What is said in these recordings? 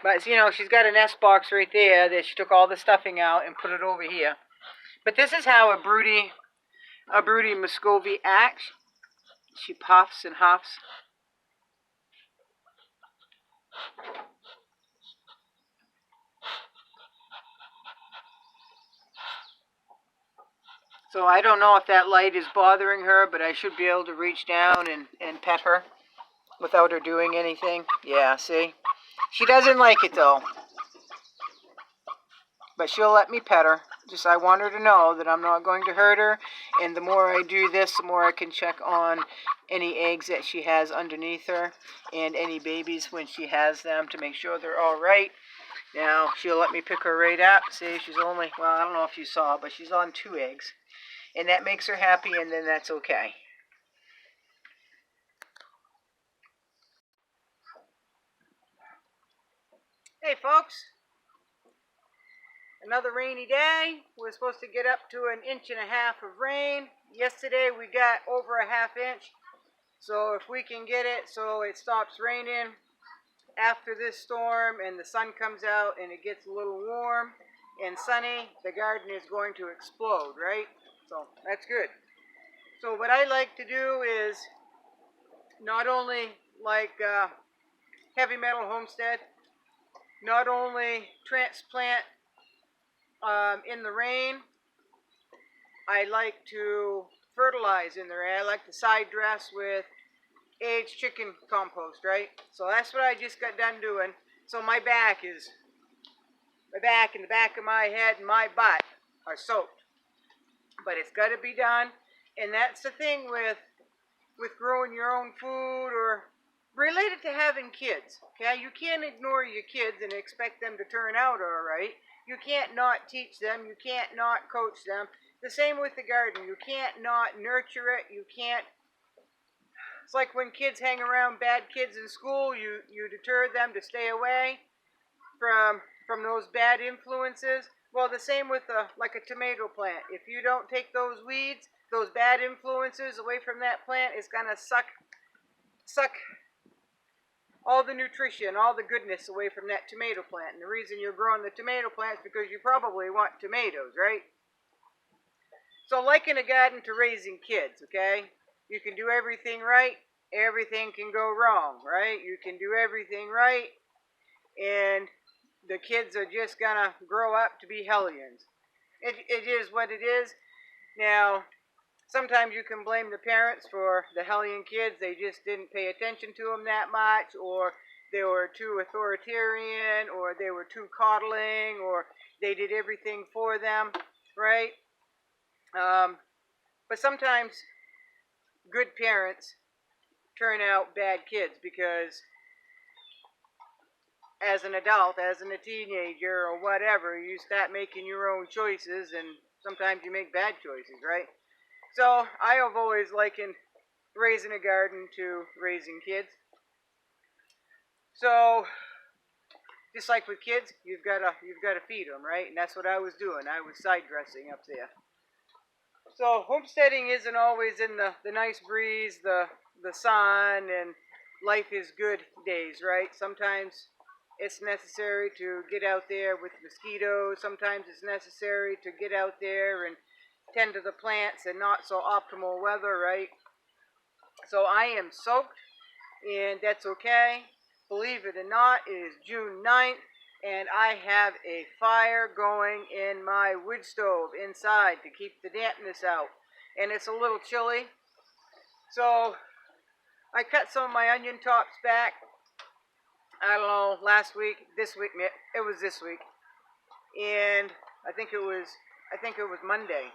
But, you know, she's got a nest box right there that she took all the stuffing out and put it over here. But this is how a broody Muscovy acts. She puffs and huffs. So I don't know if that light is bothering her, but I should be able to reach down and pet her without her doing anything. Yeah, see? She doesn't like it though. But she'll let me pet her. Just I want her to know that I'm not going to hurt her. And the more I do this, the more I can check on any eggs that she has underneath her and any babies when she has them to make sure they're all right. Now, she'll let me pick her right up. See, she's only, well, I don't know if you saw, but she's on 2 eggs. And that makes her happy, and then that's okay. Hey, folks. Another rainy day. We're supposed to get up to 1.5 inches of rain. Yesterday, we got over a 1/2 inch. So if we can get it so it stops raining after this storm and the sun comes out and it gets a little warm and sunny, the garden is going to explode, right? So that's good. So what I like to do is not only like heavy metal homestead, not only transplant in the rain, I like to fertilize in the rain. I like to side dress with aged chicken compost, right? So that's what I just got done doing. So my back and the back of my head and my butt are soaked. But it's got to be done. And that's the thing with growing your own food or related to having kids. Okay, you can't ignore your kids and expect them to turn out all right. You can't not teach them. You can't not coach them. The same with the garden. You can't not nurture it. You can't. It's like when kids hang around bad kids in school, you deter them to stay away from those bad influences. Well, the same with like a tomato plant. If you don't take those weeds, those bad influences away from that plant, it's gonna suck all the nutrition, all the goodness away from that tomato plant. And the reason you're growing the tomato plant is because you probably want tomatoes, right? So liken a garden to raising kids, okay? You can do everything right, everything can go wrong, right? You can do everything right, and the kids are just gonna grow up to be hellions. It is what it is. Now, sometimes you can blame the parents for the hellion kids. They just didn't pay attention to them that much, or they were too authoritarian, or they were too coddling, or they did everything for them, right? But sometimes good parents turn out bad kids because as an adult, as a teenager or whatever, you start making your own choices and sometimes you make bad choices, right? So I have always likened raising a garden to raising kids. So just like with kids, you've got to feed them, right? And that's what I was doing. I was side dressing up there. So homesteading isn't always in the nice breeze, the sun, and life is good days, right? Sometimes it's necessary to get out there with mosquitoes. Sometimes it's necessary to get out there and tend to the plants and not so optimal weather, right? So I am soaked, and that's okay. Believe it or not, it is June 9th, and I have a fire going in my wood stove inside to keep the dampness out. And it's a little chilly. So I cut some of my onion tops back. I don't know, this week, it was this week. And I think it was Monday.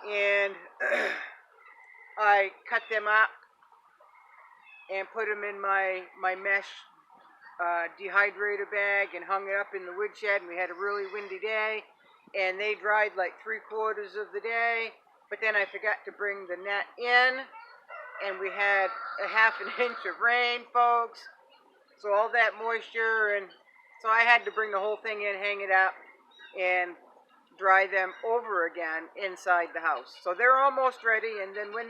And I cut them up and put them in my mesh dehydrator bag and hung it up in the woodshed, and we had a really windy day, and they dried like 3/4 of the day, but then I forgot to bring the net in, and we had a 1/2 inch of rain, folks, so all that moisture, and so I had to bring the whole thing in, hang it up, and dry them over again inside the house. So they're almost ready, and then when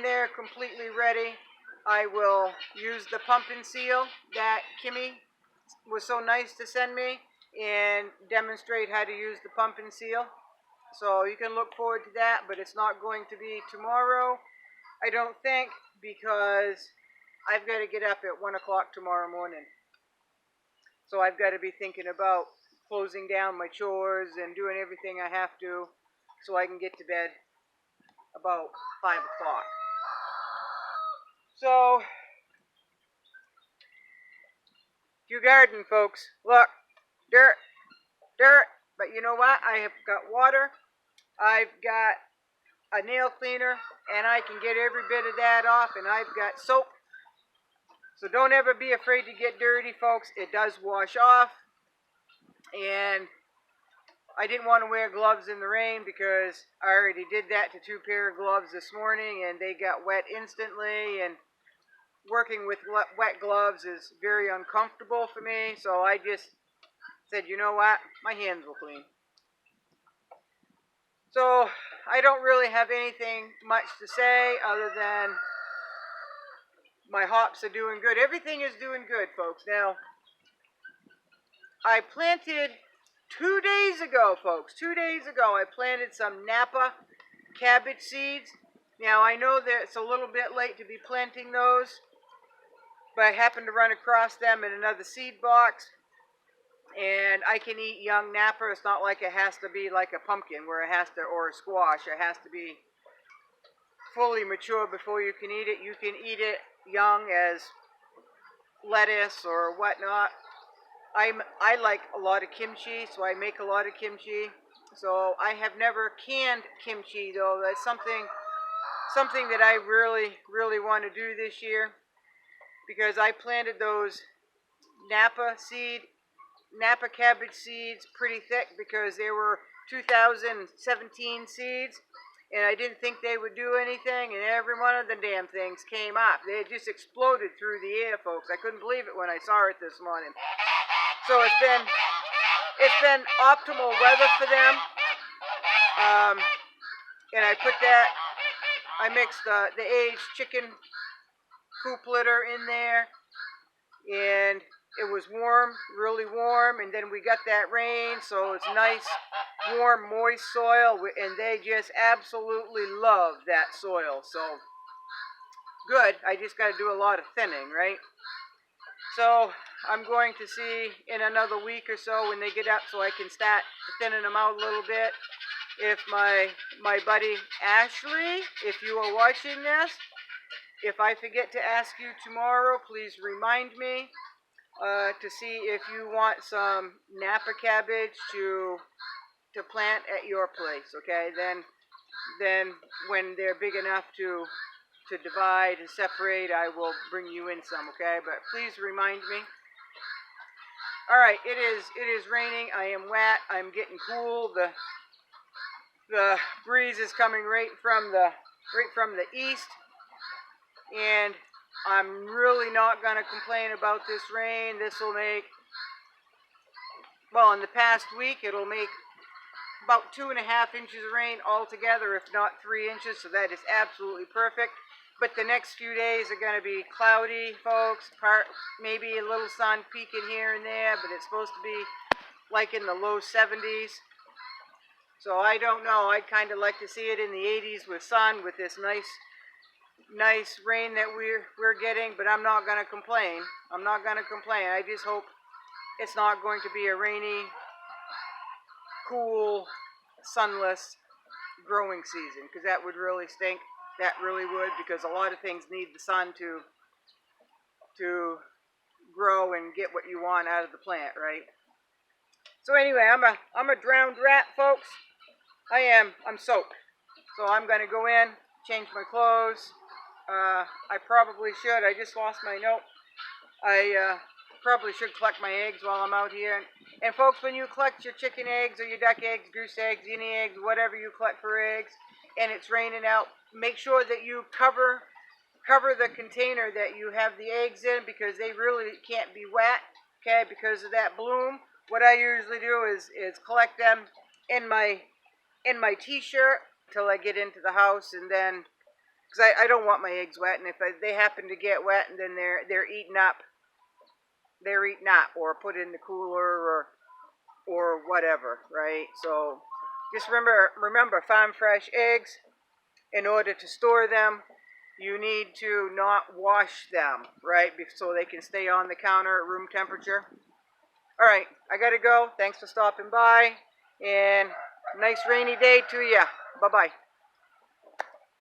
they're completely ready, I will use the pump and seal that Kimmy was so nice to send me and demonstrate how to use the pump and seal. So you can look forward to that, but it's not going to be tomorrow, I don't think, because I've got to get up at 1 o'clock tomorrow morning. So I've got to be thinking about closing down my chores and doing everything I have to so I can get to bed about 5 o'clock. So, if you garden, folks, look, dirt, dirt, but you know what? I have got water, I've got a nail cleaner, and I can get every bit of that off, and I've got soap. So don't ever be afraid to get dirty, folks. It does wash off. And I didn't want to wear gloves in the rain because I already did that to 2 pair of gloves this morning, and they got wet instantly, and working with wet gloves is very uncomfortable for me. So I just said, you know what? My hands will clean. So I don't really have anything much to say other than my hops are doing good. Everything is doing good, folks. Now, I planted 2 days ago, folks. 2 days ago, I planted some Napa cabbage seeds. Now, I know that it's a little bit late to be planting those, but I happened to run across them in another seed box. And I can eat young Napa. It's not like it has to be like a pumpkin where it has to, or a squash. It has to be fully mature before you can eat it. You can eat it young as lettuce or whatnot. I like a lot of kimchi, so I make a lot of kimchi. So I have never canned kimchi, though. That's something that I really want to do this year, because I planted those Napa cabbage seeds pretty thick because they were 2017 seeds, and I didn't think they would do anything, and every one of the damn things came up. They just exploded through the air, folks. I couldn't believe it when I saw it this morning. So it's been optimal weather for them. And I mixed the aged chicken coop litter in there, and it was warm, really warm, and then we got that rain, so it's nice, warm, moist soil, and they just absolutely love that soil. So good. I just got to do a lot of thinning, right? So I'm going to see in another week or so when they get up, so I can start thinning them out a little bit. If my buddy Ashley, if you are watching this, if I forget to ask you tomorrow, please remind me to see if you want some Napa cabbage to plant at your place. Okay, then when they're big enough to divide and separate, I will bring you in some. Okay, but please remind me. All right, it is raining. I am wet. I'm getting cool. The breeze is coming right from the east, and I'm really not going to complain about this rain. This will make, well, in the past week, it'll make about 2.5 inches of rain altogether, if not 3 inches, so that is absolutely perfect. But the next few days are going to be cloudy, folks. Maybe a little sun peeking here and there, but it's supposed to be like in the low 70s. So I don't know. I'd kind of like to see it in the 80s with sun, with this nice rain that we're getting, but I'm not going to complain. I'm not going to complain. I just hope it's not going to be a rainy, cool, sunless growing season, because that would really stink. That really would, because a lot of things need the sun to grow and get what you want out of the plant, right? So anyway, I'm a drowned rat, folks. I'm soaked. So I'm going to go in, change my clothes. I probably should. I just lost my note. I probably should collect my eggs while I'm out here. And folks, when you collect your chicken eggs or your duck eggs, goose eggs, guinea eggs, whatever you collect for eggs, and it's raining out, make sure that you cover the container that you have the eggs in, because they really can't be wet, okay, because of that bloom. What I usually do is collect them in my t-shirt until I get into the house, and then, because I don't want my eggs wet, and if they happen to get wet, and then they're eaten up they're eaten up or put in the cooler or whatever, right? So just remember farm fresh eggs. In order to store them, you need to not wash them, right? So they can stay on the counter at room temperature. All right, I gotta go. Thanks for stopping by, and nice rainy day to you. Bye-bye.